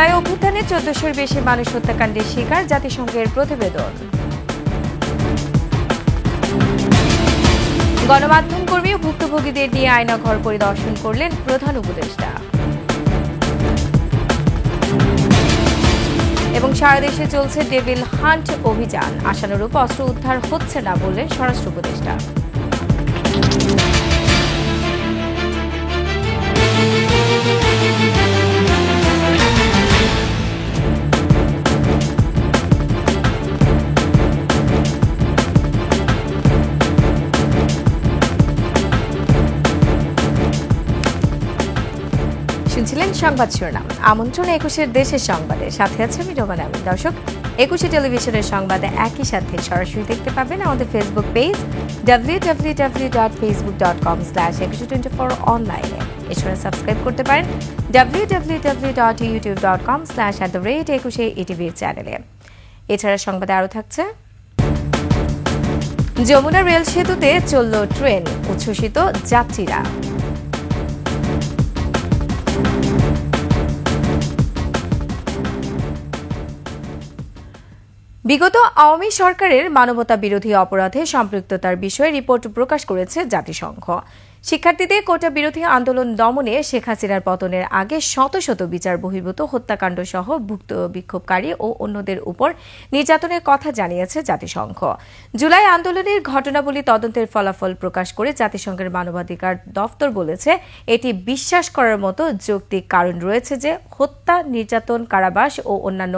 জুলাই অভ্যুত্থানে ১৪০০-র বেশি মানুষ হত্যাকাণ্ডের শিকার, জাতিসংঘের প্রতিবেদন। গণমাধ্যম কর্মী ও ভুক্তভোগীদের নিয়ে আয়নাঘর পরিদর্শন করলেন প্রধান উপদেষ্টা। এবং সারা দেশে চলছে ডেভিল হান্ট অভিযান, আশানুরূপ অস্ত্র উদ্ধার হচ্ছে না বললেন স্বরাষ্ট্র উপদেষ্টা। শুনছিলেন সংবাদ শিরোনাম। আমন্ত্রণ ২১-এর দেশের সংবাদে, সাথে আছে আমি রোমানা আমিন। দর্শক, ২১ টেলিভিশনের সংবাদে একই সাথে সরাসরি দেখতে পাবেন আমাদের ফেসবুক পেজ www.facebook.com/2124 অনলাইনে। এছাড়া সাবস্ক্রাইব করতে পারেন www.youtube.com/@21etv চ্যানেলে। এছাড়া সংবাদে আরও থাকছে, যমুনা রেল সেতুতে চলল ট্রেন, উচ্ছ্বসিত যাত্রীরা। বিগত আওয়ামী সরকারের মানবতা বিরোধী অপরাধে সম্পৃক্ততার বিষয়ে রিপোর্ট প্রকাশ করেছে জাতিসংঘ। শিক্ষার্থীদের কোটা বিরোধী আন্দোলন দমনে শেখ হাসিনার পতনের আগে শত শত বিচার বহির্ভূত হত্যাকাণ্ড সহ ভুক্ত বিক্ষোভকারী ও অন্যদের উপর নির্যাতনের কথা জানিয়েছে জাতিসংঘ। জুলাই আন্দোলনের ঘটনাবলী তদন্তের ফলাফল প্রকাশ করে জাতিসংঘের মানবাধিকার দফতর বলেছে, এটি বিশ্বাস করার মতো যৌক্তিক কারণ রয়েছে যে হত্যা, নির্যাতন, কারাবাস ও অন্যান্য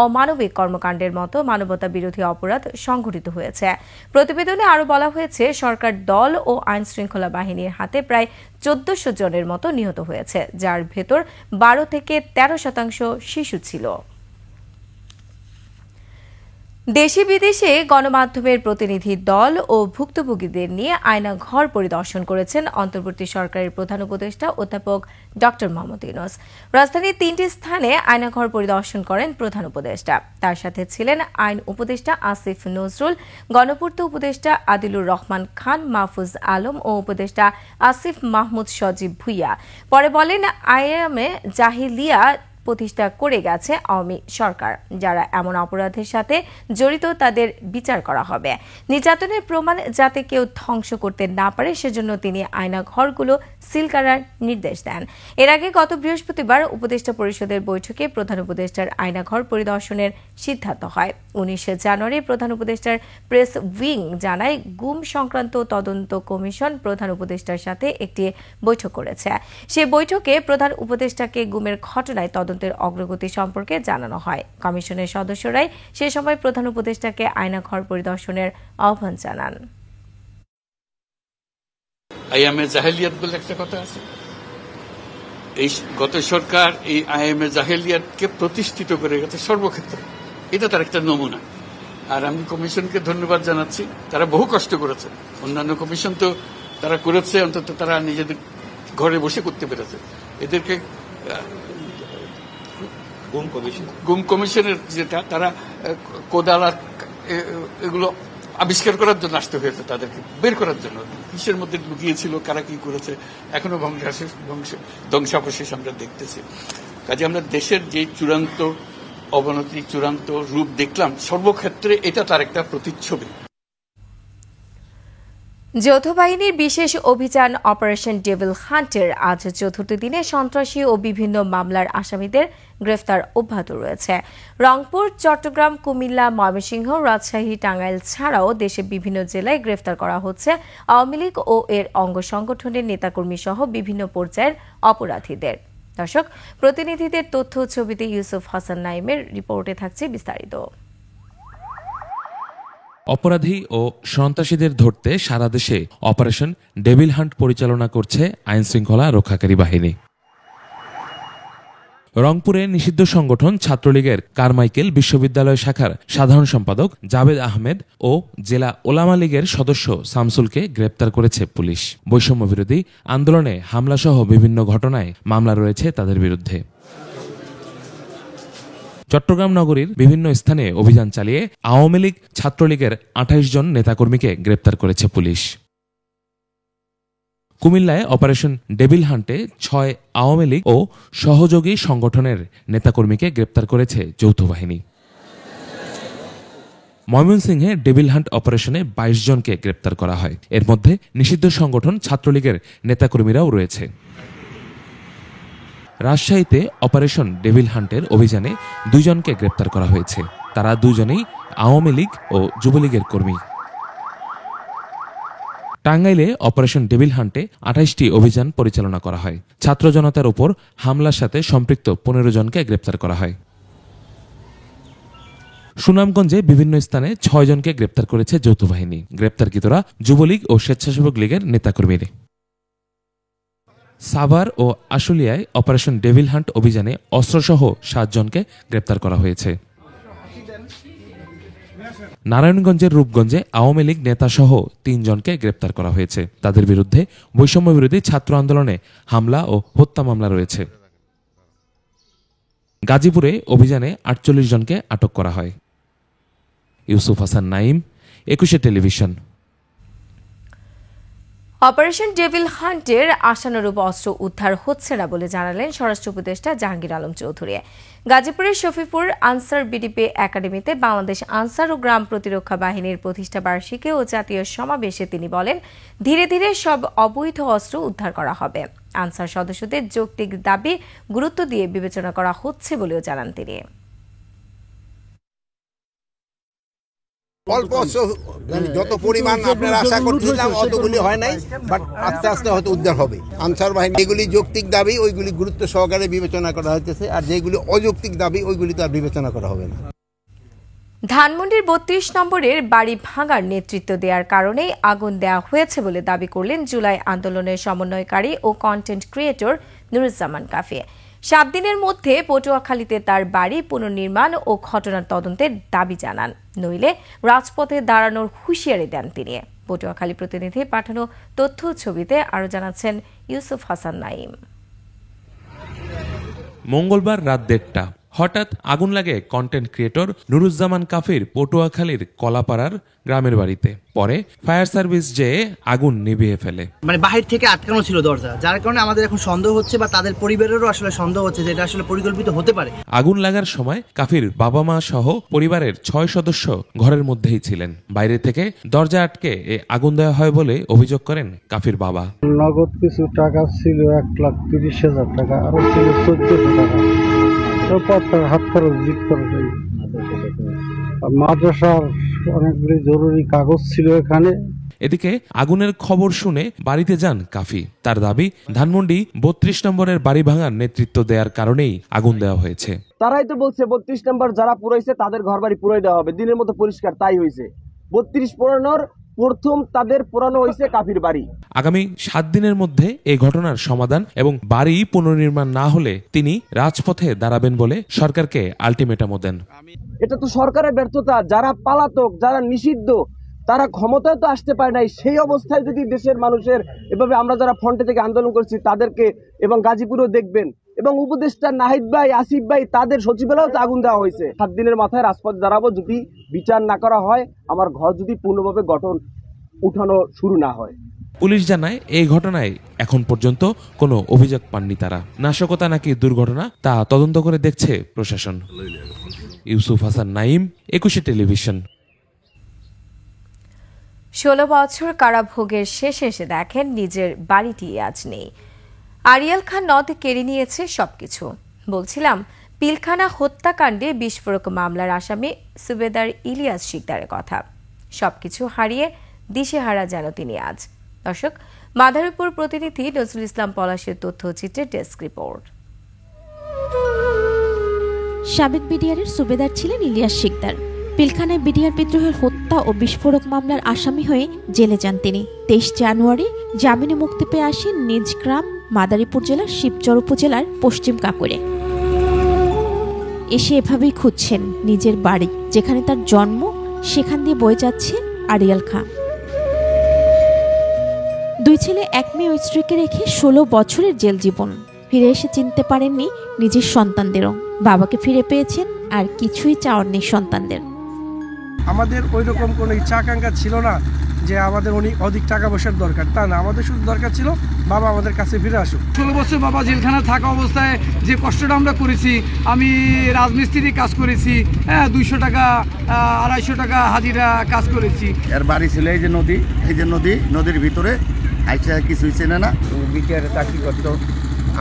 অমানবিক কর্মকাণ্ডের মতো মানবতা বিরোধী অপরাধ সংঘটিত হয়েছে। প্রতিবেদনে আরও বলা হয়েছে, সরকার দল ও আইন শৃঙ্খলা বাহিনীর হাতে প্রায় ১৪০০ জনের মতো নিহত হয়েছে, যার ভেতর ১২ থেকে ১৩% শিশু ছিল। দেশে বিদেশে গণমাধ্যমের প্রতিনিধি দল ও ভুক্তভোগীদের নিয়ে আয়নাঘর পরিদর্শন করেছেন অন্তর্বর্তী সরকারের প্রধান উপদেষ্টা অধ্যাপক ড. মোহাম্মদ ইউনূস। রাজধানীর ৩টি স্থানে আয়নাঘর পরিদর্শন করেন প্রধান উপদেষ্টা। তার সাথে ছিলেন আইন উপদেষ্টা আসিফ নজরুল, গণপূর্ত উপদেষ্টা আদিলুর রহমান খান, মাহফুজ আলম ও উপদেষ্টা আসিফ মাহমুদ সজীব ভুইয়া। পরে বলেন, আইএমএ জাহিলিয়া প্রতিষ্ঠা করে গেছে আওয়ামী সরকার। যারা এমন অপরাধের সাথে জড়িত তাদের বিচার করা হবে। নির্যাতনের প্রমাণ যাতে কেউ ধ্বংস করতে না পারে সেজন্য তিনি আয়নাঘরগুলো সিল করার নির্দেশ দেন। এর আগে গত বৃহস্পতিবার উপদেষ্টা পরিষদের বৈঠকে প্রধান উপদেষ্টার আয়নাঘর পরিদর্শনের সিদ্ধান্ত হয়। ১৯ জানুয়ারি প্রধান উপদেষ্টার প্রেস উইং জানায়, গুম সংক্রান্ত তদন্ত কমিশন প্রধান উপদেষ্টার সাথে একটি বৈঠক করেছে। সেই বৈঠকে প্রধান উপদেষ্টাকে গুমের ঘটনায় তদন্তের অগ্রগতি সম্পর্কে জানানো হয়। কমিশনের সদস্যরাই সে সময় প্রধান উপদেষ্টাকে আয়নাঘর পরিদর্শনের আহ্বান জানান। আইএমএ জাহেলিয়াত বলে একটা কথা আছে। এই গত সরকার এই আইএমএ জাহেলিয়াতকে প্রতিষ্ঠিত করে গেছে সর্বক্ষেত্রে। এটা তার একটা নমুনা। আর আমি কমিশনকে ধন্যবাদ জানাচ্ছি, তারা বহু কষ্ট করেছে। অন্যান্য কমিশন তো তারা করেছে, অন্তত তারা নিজেদের ঘরে বসে করতে পেরেছে। এদেরকে গুম কমিশনের যেটা, তারা কোদাল আর এগুলো আবিষ্কার করার জন্য আসতে হয়েছে, তাদেরকে বের করার জন্য। কিসের মধ্যে লুকিয়েছিল, কারা কি করেছে, এখনো ধ্বংসাবশেষ আমরা দেখতেছি। কাজে আমরা দেশের যে চূড়ান্ত অবনতি, চূড়ান্ত রূপ দেখলাম, সর্বক্ষেত্রে এটা তার একটা প্রতিচ্ছবি। যৌথ বাহিনীর বিশেষ অভিযান অপারেশন ডেভিল হান্টের আজ চতুর্থ দিনে সন্ত্রাসী ও বিভিন্ন মামলার আসামিদের গ্রেফতার অব্যাহত রয়েছে। রংপুর, চট্টগ্রাম, কুমিল্লা, ময়মনসিংহ, রাজশাহী, টাঙ্গাইল ছাড়াও দেশের বিভিন্ন জেলায় গ্রেফতার করা হচ্ছে আওয়ামী লীগ ও এর অঙ্গ সংগঠনের নেতাকর্মী সহ বিভিন্ন পর্যায়ের অপরাধীদের। দর্শক, প্রতিনিধিদের তথ্য ছবিতে ইউসুফ হাসান নাইমের রিপোর্টে থাকছে বিস্তারিত। অপরাধী ও সন্ত্রাসীদের ধরতে সারা দেশে অপারেশন ডেভিল হান্ট পরিচালনা করছে আইনশৃঙ্খলা রক্ষাকারী বাহিনী। রংপুরে নিষিদ্ধ সংগঠন ছাত্রলীগের কারমাইকেল বিশ্ববিদ্যালয় শাখার সাধারণ সম্পাদক জাবেদ আহমেদ ও জেলা ওলামা লীগের সদস্য শামসুলকে গ্রেপ্তার করেছে পুলিশ। বৈষম্য বিরোধী আন্দোলনে হামলাসহ বিভিন্ন ঘটনায় মামলা রয়েছে তাদের বিরুদ্ধে। চট্টগ্রাম নগরীর বিভিন্ন স্থানে অভিযান চালিয়ে আওয়ামী লীগ, ছাত্রলীগের ২৮ জন নেতাকর্মীকে গ্রেপ্তার করেছে পুলিশ। কুমিল্লায় অপারেশন ডেভিল হান্টে 6 আওয়ামী লীগ ও সহযোগী সংগঠনের নেতাকর্মীকে গ্রেপ্তার করেছে যৌথ বাহিনী। ময়মনসিংহে ডেভিল হান্ট অপারেশনে 22 জনকে গ্রেপ্তার করা হয়। এর মধ্যে নিষিদ্ধ সংগঠন ছাত্রলীগের নেতাকর্মীরাও রয়েছে। রাজশাহীতে অপারেশন ডেভিল হান্টের অভিযানে 2 জনকে গ্রেপ্তার করা হয়েছে। তারা দুজনেই আওয়ামী লীগ ও যুবলীগের কর্মী। টাঙ্গাইলে অপারেশন ডেভিল হান্টে 28টি অভিযান পরিচালনা করা হয়। ছাত্র জনতার উপর হামলার সাথে সম্পৃক্ত 15 জনকে গ্রেপ্তার করা হয়। সুনামগঞ্জে বিভিন্ন স্থানে 6 জনকে গ্রেপ্তার করেছে যৌথ বাহিনী। গ্রেপ্তারকৃতরা যুবলীগ ও স্বেচ্ছাসেবক লীগের নেতাকর্মীরা। সাভার ও আশুলিয়ায় অপারেশন ডেভিল হান্ট অভিযানে অস্ত্রসহ 7 জনকে গ্রেপ্তার করা হয়েছে। নারায়ণগঞ্জের রূপগঞ্জে আওয়ামী লীগ নেতাসহ 3 জনকে গ্রেপ্তার করা হয়েছে। তাদের বিরুদ্ধে বৈষম্য বিরোধী ছাত্র আন্দোলনে হামলা ও হত্যা মামলা রয়েছে। গাজীপুরে অভিযানে 48 জনকে আটক করা হয়। Yusuf Hasan Naim, 21 television. Operation devil হান্টের আশানুরূপ অস্ত্র উদ্ধার হচ্ছে না বলে জানালেন স্বরাষ্ট্র উপদেষ্টা জাহাঙ্গীর আলম চৌধুরী। গাজীপুরের শফিপুর আনসার বিডিপি একাডেমিতে বাংলাদেশ আনসার ও গ্রাম প্রতিরক্ষা বাহিনীর প্রতিষ্ঠা বার্ষিকী ও জাতীয় সমাবেশে তিনি বলেন, ধীরে ধীরে সব অবৈধ অস্ত্র উদ্ধার করা হবে। আনসার সদস্যদের যৌক্তিক দাবি গুরুত্ব দিয়ে বিবেচনা করা হচ্ছে বলেও জানান তিনি। অল্প যত পরিমাণ আপনারা আশা করছিলাম অতগুলি হয় নাই, বাট আস্তে আস্তে হয়তো উদ্ধার হবে। আনসার বাহিনী যেগুলি যৌক্তিক দাবি ওইগুলি গুরুত্ব সহকারে বিবেচনা করা হইতেছে, আর যেগুলি অযৌক্তিক দাবি ওইগুলি তো আর বিবেচনা করা হবে না। ধানমন্ডির 32 নম্বরের বাড়ি ভাঙার নেতৃত্ব দেওয়ার কারণেই আগুন দেওয়া হয়েছে বলে দাবি করলেন জুলাই আন্দোলনের সমন্বয়কারী ও কন্টেন্ট ক্রিয়েটর নুরুজ্জামান কাফি। 7 দিনের মধ্যে পটুয়াখালীতে তার বাড়ি পুনর্নির্মাণ ও ঘটনার তদন্তের দাবি জানান, নইলে রাজপথে দাঁড়ানোর হুঁশিয়ারি দেন তিনি। পটুয়াখালী প্রতিনিধি পাঠানো তথ্য ছবিতে আরও জানাচ্ছেন ইউসুফ হাসান নাইম। মঙ্গলবার রাত 1টা হঠাৎ আগুন লাগে কন্টেন্ট ক্রিয়েটর নুরুজ্জামান কাফির পটুয়াখালীর কলাপাড়ার গ্রামের বাড়িতে। পরে ফায়ার সার্ভিস যেয়ে আগুন নিভিয়ে ফেলে। মানে বাহির থেকে আটকানো ছিল দরজা, যার কারণে আমাদের এখন সন্দেহ হচ্ছে বা তাদের পরিবারেরও আসলে সন্দেহ হচ্ছে যে এটা আসলে পরিকল্পিত হতে পারে। আগুন লাগার সময় কাফির বাবা মা সহ পরিবারের 6 সদস্য ঘরের মধ্যেই ছিলেন। বাইরে থেকে দরজা আটকে আগুন দেওয়া হয় বলে অভিযোগ করেন কাফির বাবা। নগদ কিছু টাকা ছিল 1,30,000 টাকা, আরো ছিল 1400 টাকা। হাত খরচ জিত খরচ, মাদ্রাসার অনেকগুলি জরুরি কাগজ ছিল এখানে। এদিকে আগুনের খবর শুনে বাড়িতে যান কাফি। তার দাবি, ধানমন্ডি 32 নম্বরের বাড়ি ভাঙার নেতৃত্ব দেওয়ার কারণেই আগুন দেওয়া হয়েছে। তারাই তো বলছে 32 নম্বর যারা পুরাইছে তাদের ঘর বাড়ি পুরাই দেওয়া হবে। দিনের মতো পরিষ্কার তাই হয়েছে। 32 পুরানোর প্রথম তাদের পুরানো হয়েছে কাফির বাড়ি। আগামী 7 দিনের মধ্যে এই ঘটনার সমাধান এবং বাড়ি পুনর্নির্মাণ না হলে তিনি রাজপথে দাঁড়াবেন বলে সরকারকে আলটিমেটামও দেন। এটা তো সরকারের ব্যর্থতা। যারা পালাতক, যারা নিষিদ্ধ, তারা ক্ষমতায় তো আসতে পারে নাই। সেই অবস্থায় যদি দেশের মানুষের এভাবে আমরা যারা ফ্রন্টে থেকে আন্দোলন করছি তাদেরকে, এবং গাজীপুরেও দেখবেন, এবং উপদেষ্টা নাহিদ ভাই, আসিফ ভাই, তাদের সচিবালয়েও তো আগুন দেওয়া হয়েছে। 7 দিনের মাথায় রাজপথে দাঁড়াবো যদি বিচার না করা হয়, আমার ঘর যদি পূর্ণভাবে উঠানো শুরু না হয়। পুলিশ জানায় এই ঘটনায় এখন পর্যন্ত কোনো অভিযোগ পাননি তারা। নাশকতা নাকি দুর্ঘটনা তা তদন্ত করে দেখছে প্রশাসন। ইউসুফ হাসান নাইম, 21 টেলিভিশন। 16 বছর কারাভোগের শেষে এসে দেখেন নিজের বাড়িটি আজ নেই। আরিয়াল খান নদ কেড়ে নিয়েছে সবকিছু। বলছিলাম পিলখানা হত্যাকাণ্ডে বিস্ফোরক মামলার আসামি সুবেদার ইলিয়াস শিকদারের কথা। সবকিছু হারিয়ে দিশেহারা যেন তিনি আজ। দর্শক, মাদারীপুর প্রতিনিধি নজরুল ইসলাম পলাশের তথ্যচিত্রে ডেস্ক রিপোর্ট। সাবেক বিডিআরের সুবেদার ছিলেন ইলিয়াস শিকদার। পিলখানায় বিডিআর বিদ্রোহের হত্যা ও বিস্ফোরক মামলার আসামি হয়ে জেলে যান তিনি। 23 জানুয়ারি জামিনে মুক্তি পেয়ে আসেন নিজ গ্রাম মাদারীপুর জেলার শিবচর উপজেলার পশ্চিম কাকুরে। এসে এভাবেই খুঁজছেন নিজের বাড়ি, যেখানে তার জন্ম, সেখান দিয়ে বয়ে যাচ্ছে আরিয়াল খাঁ। 2 ছেলে 1 মেয়ে ও স্ত্রীকে রেখে 16 বছরের জেল জীবন। ফিরে এসে চিনতে পারেননি নিজের সন্তানদেরও। বাবাকে ফিরে পেয়েছেন, আর কিছুই চাওয়ার নেই সন্তানদের। আমাদের ওই রকম কোনো ইচ্ছা আকাঙ্ক্ষা ছিল না যে আমাদের অধিক টাকা পয়সার দরকার, তা না, আমাদের শুধু দরকার ছিল বাবা আমাদের কাছে ফিরে আসুক। 16 বছর বাবা জেলখানা থাকা অবস্থায় যে কষ্টটা আমরা করেছি, আমি রাজমিস্ত্রি কাজ করেছি, 200 টাকা 250 টাকা হাজিরা কাজ করেছি। এর বাড়ি ছিল এই যে নদীর ভিতরে আইসা কিছুই চেনে না। বিটিআরে চাকরি করতো,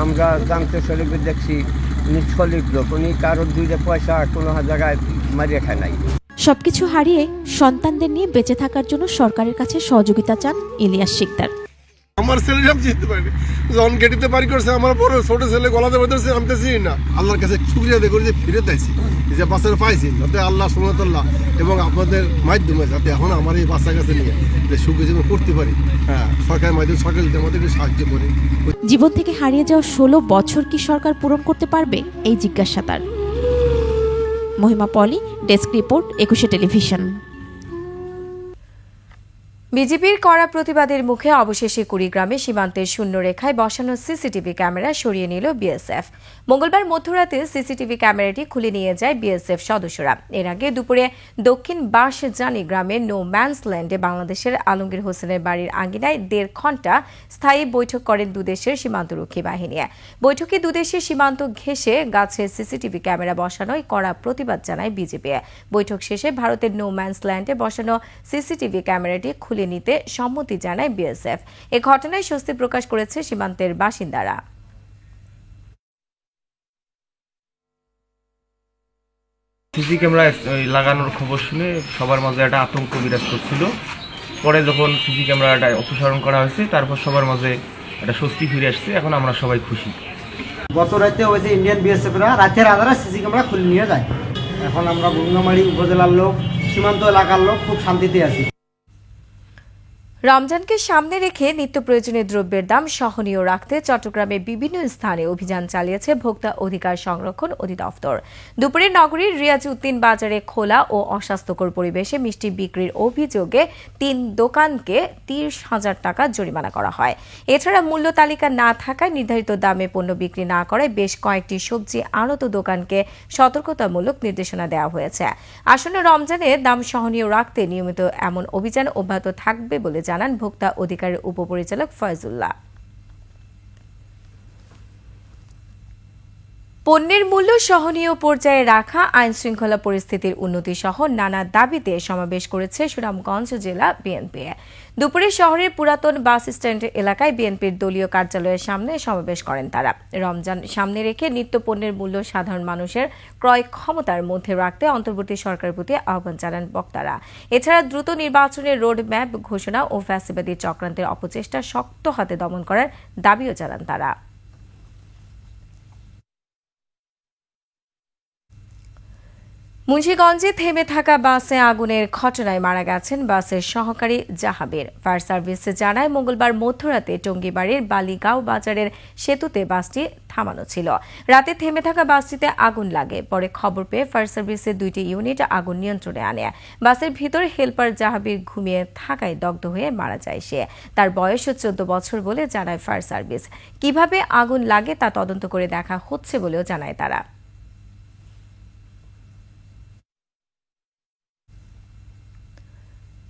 আমরা জানতে চলে দেখছি নিষ্ফলিত লোক, উনি কারোর 2 পয়সা কোনো জায়গায় মারিয়ে খায় নাই। সবকিছু হারিয়ে সন্তানদের নিয়ে বেঁচে থাকার জন্য সরকারের কাছে সহযোগিতা চান ইলিয়াস শিকদার। আমার ছেলেটা আমি জিততে পারিনি, যখন গেটিতে বাড়ি করছে আমার বড় ছোট ছেলে গলাতে বেঁধেছে, আমি তো চিনি না। আল্লাহর কাছে শুকরিয়া আদায় করি যে ফিরে পাইছি, যে বাচ্চাটা পাইছি, যাতে আল্লাহ সুবহানাল্লাহ এবং আপনাদের মাধ্যমে যাতে এখন আমার এই বাচ্চার কাছে নিয়ে যে সুখে জীবন করতে পারি, সরকারের মাধ্যমে সরকার যদি আমাদেরকে সাহায্য করে। জীবন থেকে হারিয়ে যাওয়া 16 বছর কি সরকার পূরণ করতে পারবে, এই জিজ্ঞাসা তার। মহিমা পলি, ডেস্ক রিপোর্ট, 21 টেলিভিশন। বিজেপির কড়া প্রতিবাদের মুখে অবশেষে কুড়িগ্রামে সীমান্তের শূন্য রেখায় বসানো সিসিটিভি ক্যামেরা সরিয়ে নিল বিএসএফ। মঙ্গলবার মধ্যরাতে সিসিটিভি ক্যামেরাটি খুলে নিয়ে যায় বিএসএফ সদস্যরা। এর আগে দুপুরে দক্ষিণ বাঁশজানি গ্রামের নো ম্যানস ল্যান্ডে বাংলাদেশের আলমগীর হোসেনের বাড়ির আঙিনায় 1.5 ঘণ্টা স্থায়ী বৈঠক করেন দুদেশের সীমান্তরক্ষী বাহিনী। বৈঠকে দুদেশের সীমান্ত ঘেঁষে গাছে সিসিটিভি ক্যামেরা বসানোয় কড়া প্রতিবাদ জানায় বিজেপি। বৈঠক শেষে ভারতের নো ম্যানস ল্যান্ডে বসানো সিসিটিভি ক্যামেরাটি খুলে নিতে সম্মতি জানায় বিএসএফ। এ ঘটনায় স্বস্তি প্রকাশ করেছে সীমান্তের বাসিন্দারা। সিসি ক্যামেরা লাগানোর খবর শুনে সবার মাঝে একটা আতঙ্ক বিরাজ করছিল। পরে যখন সিসি ক্যামেরাটা অপসারণ করা হয়েছে, তারপর সবার মাঝে একটা স্বস্তি ফিরে আসছে। এখন আমরা সবাই খুশি। গত রাতে ওই যে ইন্ডিয়ান বিএসএফরা রাতের আধারে সিসি ক্যামেরা খুলে নিয়ে যায়। এখন আমরা গঙ্গামারি উপজেলার লোক, সীমান্ত এলাকার লোক খুব শান্তিতে আছি। রমজানকে সামনে রেখে নিত্য প্রয়োজনীয় দ্রব্যের দাম সহনীয় রাখতে চট্টগ্রামে বিভিন্ন স্থানে অভিযান চালিয়েছে ভোক্তা অধিকার সংরক্ষণ অধিদপ্তর। দুপুরে নগরীর রিয়াজউদ্দিন বাজারে খোলা ও অস্বাস্থ্যকর পরিবেশে মিষ্টি বিক্রির অভিযোগে 3 দোকানকে 30,000 টাকা জরিমানা করা হয়। এছাড়া মূল্য তালিকা না থাকায় নির্ধারিত দামে পণ্য বিক্রি না করায় বেশ কয়েকটি সবজি আড়ত দোকানকে সতর্কতামূলক নির্দেশনা দেওয়া হয়েছে। আসন্ন রমজানে দাম সহনীয় রাখতে নিয়মিত এমন অভিযান অব্যাহত থাকবে বলে জানান ভোক্তা অধিকারের উপপরিচালক ফয়জুল্লাহ। পণ্যের মূল্য সহনীয় পর্যায়ে রাখা, আইন শৃঙ্খলা পরিস্থিতির উন্নতি সহ নানা দাবিতে সমাবেশ করেছে সুনামগঞ্জ জেলা বিএনপি। দুপুরে শহরের পুরাতন বাস স্ট্যান্ড এলাকায় বিএনপির দলীয় কার্যালয়ের সামনে সমাবেশ করেন তারা। রমজান সামনে রেখে নিত্য পণ্যের মূল্য সাধারণ মানুষের ক্রয় ক্ষমতার মধ্যে রাখতে অন্তর্বর্তী সরকারের প্রতি আহ্বান জানান বক্তারা। এছাড়া দ্রুত নির্বাচনের রোড ম্যাপ ঘোষণা ও ফ্যাসিবাদী চক্রান্তের অপচেষ্টা শক্ত হাতে দমন করার দাবিও জানান তারা। মুন্সিগঞ্জে থেমে থাকা বাসে আগুনের ঘটনায় মারা গেছেন বাসের সহকারী জাহাবের। ফায়ার সার্ভিস জানায় মঙ্গলবার মধ্যরাতে টঙ্গীবাড়ির বালিগাঁও বাজারের সেতুতে বাসটি থামানো ছিল। রাতে থেমে থাকা বাসটিতে আগুন লাগে। পরে খবর পেয়ে ফায়ার সার্ভিসের 2টি ইউনিট আগুন নিয়ন্ত্রণে আনে। বাসের ভিতরে হেলপার জাহাবির ঘুমিয়ে থাকায় দগ্ধ হয়ে মারা যায় সে। তার বয়স 14 বছর বলে জানায় ফায়ার সার্ভিস। কিভাবে আগুন লাগে তা তদন্ত করে দেখা হচ্ছে বলেও জানায় তারা।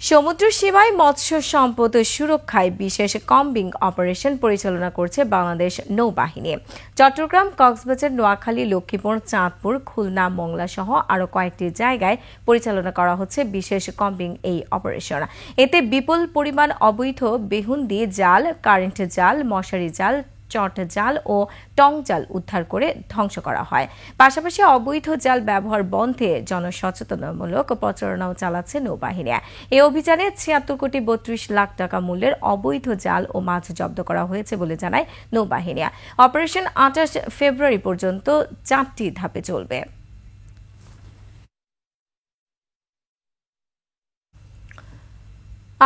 সমুদ্র সীমায় মৎস্য সম্পদ সুরক্ষায় বিশেষ কম্বিং অপারেশন পরিচালনা করছে বাংলাদেশ নৌবাহিনী। চট্টগ্রাম, কক্সবাজার, নোয়াখালী, লক্ষ্মীপুর, চাঁদপুর, খুলনা, মোংলা সহ আরও কয়েকটি জায়গায় পরিচালনা করা হচ্ছে বিশেষ কম্বিং এই অপারেশন। এতে বিপুল পরিমাণ অবৈধ বেহুন্দি জাল, কারেন্ট জাল, মশারি জাল, চট জাল ও টং জাল উদ্ধার করে ধ্বংস করা হয়। পাশাপাশি অবৈধ জাল ব্যবহার বন্ধে জনসচেতনতামূলক প্রচারণাও চালাচ্ছে নৌবাহিনী। এই অভিযানে 76,32,00,000 টাকা মূল্যের অবৈধ জাল ও মাছ জব্দ করা হয়েছে বলে জানায় নৌবাহিনী। অপারেশন 28 ফেব্রুয়ারি পর্যন্ত 4টি ধাপে চলবে।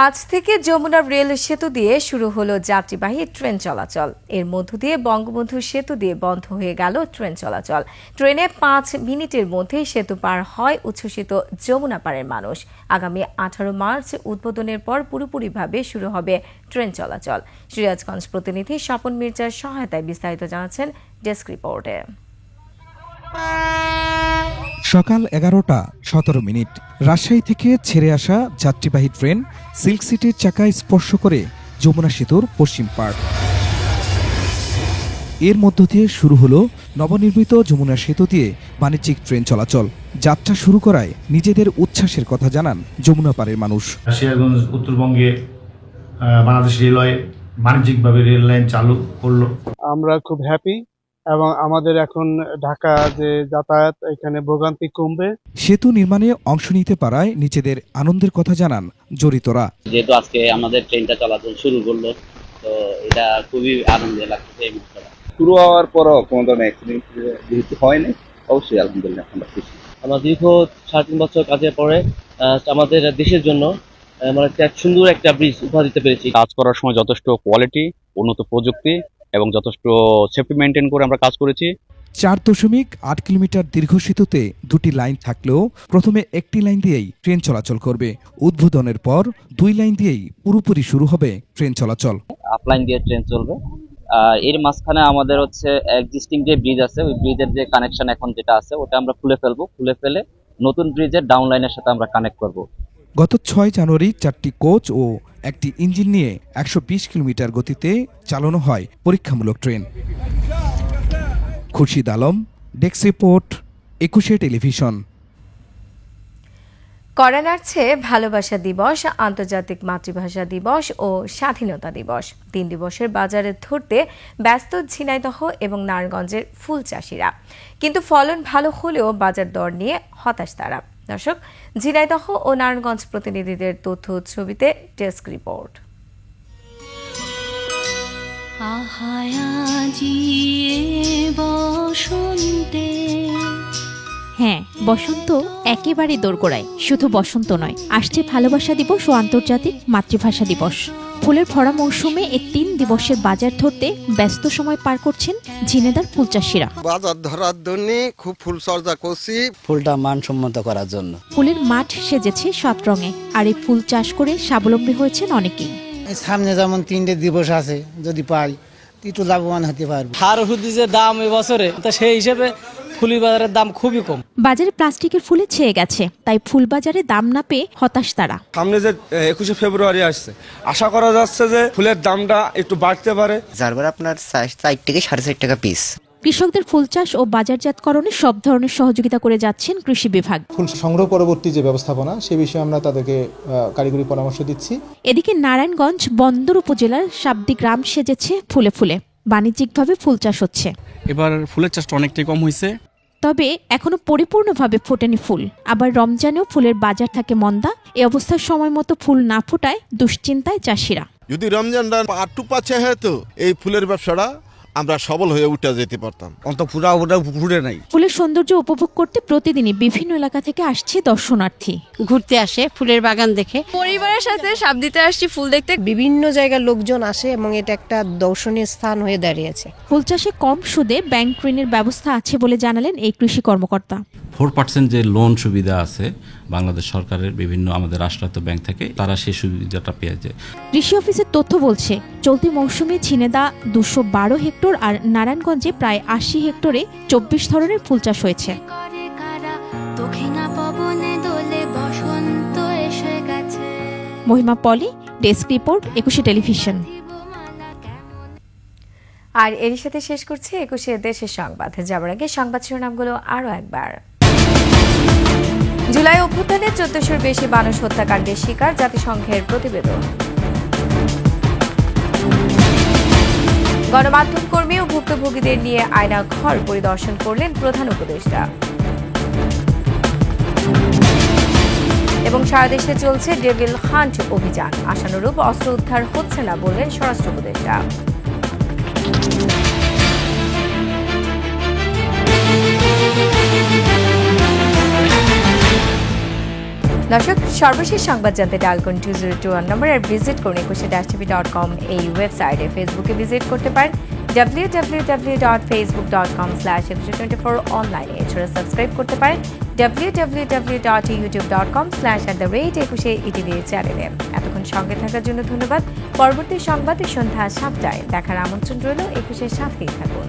আজ থেকে যমুনা রেল সেতু দিয়ে শুরু হলো যাত্রীবাহী ট্রেন চলাচল। এর মধ্য দিয়ে বঙ্গবন্ধু সেতু দিয়ে বন্ধ হয়ে গেল ট্রেন চলাচল। ট্রেনে 5 মিনিটের মধ্যেই সেতু পার হয় উচ্ছ্বসিত যমুনা পাড়ের মানুষ। আগামী 18 মার্চ উদ্বোধনের পর পুরোপুরিভাবে শুরু হবে ট্রেন চলাচল। সিরাজগঞ্জ প্রতিনিধি স্বপন মির্জার সহায়তায় বিস্তারিত জানাচ্ছেন ডেস্ক রিপোর্টে। সকাল 11:17 রাজশাহী থেকে ছেড়ে আসা যাত্রীবাহী ট্রেন সিল্ক সিটির চাকায় স্পর্শ করে যমুনা সেতুর পশ্চিম পাড়। এর মধ্য দিয়ে শুরু হলো নবনির্মিত যমুনা সেতু দিয়ে বাণিজ্যিক ট্রেন চলাচল। যাত্রা শুরু করায় নিজেদের উচ্ছ্বাসের কথা জানান যমুনা পাড়ের মানুষ। রাশিয়াগঞ্জ উত্তরবঙ্গে বাংলাদেশ রেলওয়ে বাণিজ্যিকভাবে রেল লাইন চালু করলো। আমরা খুব হ্যাপি এবং আমাদের এখন ঢাকা যে যাতায়াত এখানে ভোগান্তি কমবে। সেতু নির্মাণে অংশ নিতে পারায় নিজেদের আনন্দের কথা জানান জড়িতরা। যেহেতু আজকে আমাদের ট্রেনটা চলাচল শুরু করলো, তো এটা খুবই আনন্দের লাগছে। শুরু হওয়ার পরও কোনো ধরনের অ্যাক্সিডেন্ট যেহেতু হয়নি, অবশ্যই আলহামদুলিল্লাহ আমরা খুশি। আমরা দীর্ঘ 3.5 বছর কাজের পরে আমাদের দেশের জন্য আমরা একটা সুন্দর একটা ব্রিজ উপহার দিতে পেরেছি। কাজ করার সময় যথেষ্ট কোয়ালিটি, উন্নত প্রযুক্তি এবং যথেষ্ট সেফটি মেনটেন করে আমরা কাজ করেছি। 4.8 কিলোমিটার দীর্ঘ সেতুতে 2টি লাইন থাকলেও প্রথমে একটি লাইন দিয়েই ট্রেন চলাচল করবে। উদ্বোধনের পর 2 লাইন দিয়েই পুরোপুরি শুরু হবে ট্রেন চলাচল। আপ লাইন দিয়ে ট্রেন চলবে। এর মাঝখানে আমাদের হচ্ছে এক্সিস্টিং যে ব্রিজ আছে, ওই ব্রিজের যে কানেকশন এখন যেটা আছে ওটা আমরা খুলে ফেলবো। খুলে ফেলে নতুন ব্রিজের ডাউন লাইনের সাথে আমরা কানেক্ট করব। গত 6 জানুয়ারি 4টি কোচ ও একটি ইঞ্জিন নিয়ে 120 কিলোমিটার গতিতে চালানো হয় পরীক্ষামূলক train. Khurshid Alam, desk report, 21 television. কড়া নাড়ছে ভালোবাসা দিবস, আন্তর্জাতিক মাতৃভাষা দিবস ও স্বাধীনতা দিবস। 3 দিবসের বাজারে ধরতে ব্যস্ত ঝিনাইদহ এবং নারায়ণগঞ্জের ফুল চাষিরা। কিন্তু ফলন ভালো হলেও বাজার দর নিয়ে হতাশ তারা। দর্শক, ঝিনাইদহ ও নারায়ণগঞ্জ প্রতিনিধিদের তথ্য ছবিতে ডেস্ক রিপোর্ট। হ্যাঁ, বসন্ত একেবারে দোরগোড়ায়। শুধু বসন্ত নয়, আসছে ভালোবাসা দিবস ও আন্তর্জাতিক মাতৃভাষা দিবস। ফুলের ভরা মৌসুমে এই 3 দিবসের বাজার ধরতে ব্যস্ত সময় পার করছেন ঝিনেদার ফুল চাষিরা। বাজার ধরার জন্য খুব ফুল চর্চা করছি, ফুলটা মানসম্মত করার জন্য। ফুলের মাঠ সেজেছে 7 রঙে, আর এই ফুল চাষ করে স্বাবলম্বী হয়েছেন অনেকেই। সামনে যেমন 3টে দিবস আছে, যদি পাই একটু লাভবান হতে পারবো। সার ওষুধের যে দাম এবছরে, তা সেই হিসেবে ফুল বাজারের দাম খুবই কম। বাজারে প্লাস্টিকের ফুলে ছেয়ে গেছে, তাই ফুল বাজারে দাম না পেয়ে হতাশ তারা। সামনে যে 21শে ফেব্রুয়ারি আসছে, আশা করা যাচ্ছে যে ফুলের দামটা একটু বাড়তে পারে। যার আপনার 4 থেকে 4.5 টাকা পিস। কৃষকদের ফুল চাষ ও বাজারজাতকরণে সব ধরনের সহযোগিতা করে যাচ্ছেন কৃষি বিভাগ। ফুল সংগ্রহ পরবর্তী যে ব্যবস্থাপনা, সে বিষয়ে আমরা তাদেরকে কারিগরি পরামর্শ দিচ্ছি। এদিকে নারায়ণগঞ্জ বন্দর উপজেলার শাব্দি গ্রাম সেজেছে ফুলে ফুলে। বাণিজ্যিকভাবে ফুল চাষ হচ্ছে। এবার ফুলের চাষটা অনেকটাই কম হয়েছে, তবে এখনো পরিপূর্ণভাবে ফোটেনি ফুল। আবার রমজানেও ফুলের বাজার থাকে মন্দা। এই অবস্থায় সময় মতো ফুল না ফোটায় দুশ্চিন্তায় চাষিরা। যদি রমজানটা আটটু পাচ্ছে হয়তো এই ফুলের ব্যবসাটা আমরা সবল হয়ে উঠে যেতে পারতাম। ফুলের সৌন্দর্য উপভোগ করতে প্রতিদিনই বিভিন্ন এলাকা থেকে আসছে দর্শনার্থী। ঘুরতে আসে, ফুলের বাগান দেখে। পরিবারের সাথে শাব্দিতে আসছি ফুল দেখতে। বিভিন্ন জায়গার লোকজন আসে এবং এটা একটা দর্শনীয় স্থান হয়ে দাঁড়িয়েছে। ফুল চাষে কম সুদে ব্যাংক ঋণের ব্যবস্থা আছে বলে জানালেন এই কৃষি কর্মকর্তা। 4% যে লোন সুবিধা আছে বাংলাদেশ সরকারের বিভিন্ন আমাদের রাষ্ট্রায়ত্ত ব্যাংক থেকে, তারা সেই সুবিধাটা পেয়ে যায়। কৃষি অফিসের তথ্য বলছে, চলতি মৌসুমে ঝিনেদা 212 হেক্টর আর নারায়ণগঞ্জে প্রায় 80 হেক্টরে 24 ধরনের ফুল চাষ হয়েছে। মহিমা পলি, ডেস্ক রিপোর্ট, 21 টেলিভিশন। আর এর সাথে শেষ করছে 21 দেশের সংবাদ। যাবার আগে সংবাদ শিরোনামগুলো আরো একবার। জুলাই অভ্যুত্থানে 1400-র বেশি মানুষ হত্যাকাণ্ডের শিকার, জাতিসংঘের প্রতিবেদন। গণমাধ্যম কর্মী ও ভুক্তভোগীদের নিয়ে আয়না ঘর পরিদর্শন করলেন প্রধান উপদেষ্টা। এবং সারা দেশে চলছে ডেভিল হান্ট অভিযান, আশানুরূপ অস্ত্র উদ্ধার হচ্ছে না বললেন স্বরাষ্ট্র উপদেষ্টা। দর্শক, সর্বশেষ সংবাদ জানতে ডায়াল করুন 2021 নম্বর আর ভিজিট করুন 21tv.com এই ওয়েবসাইটে। ফেসবুকে ভিজিট করতে পারেন www.facebook.com/2124 অনলাইনে। এছাড়া সাবস্ক্রাইব করতে পারেন www.youtube.com/@21etv চ্যানেলে। এতক্ষণ সঙ্গে থাকার জন্য ধন্যবাদ। পরবর্তী সংবাদে সন্ধ্যা 7টায় দেখার আমন্ত্রণ রইল। 21-এর সাথেই থাকুন।